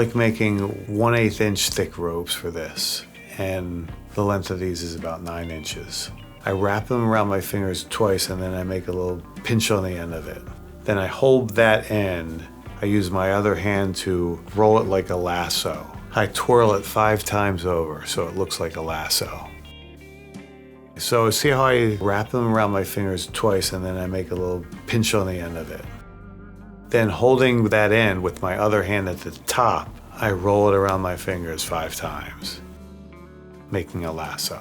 like making 1/8 inch thick ropes for this, and the length of these is about 9 inches. I wrap them around my fingers twice, and then I make a little pinch on the end of it. Then I hold that end. I use my other hand to roll it like a lasso. I twirl it 5 times over so it looks like a lasso. So see how I wrap them around my fingers twice, and then I make a little pinch on the end of it. Then holding that end with my other hand at the top, I roll it around my fingers 5 times, making a lasso.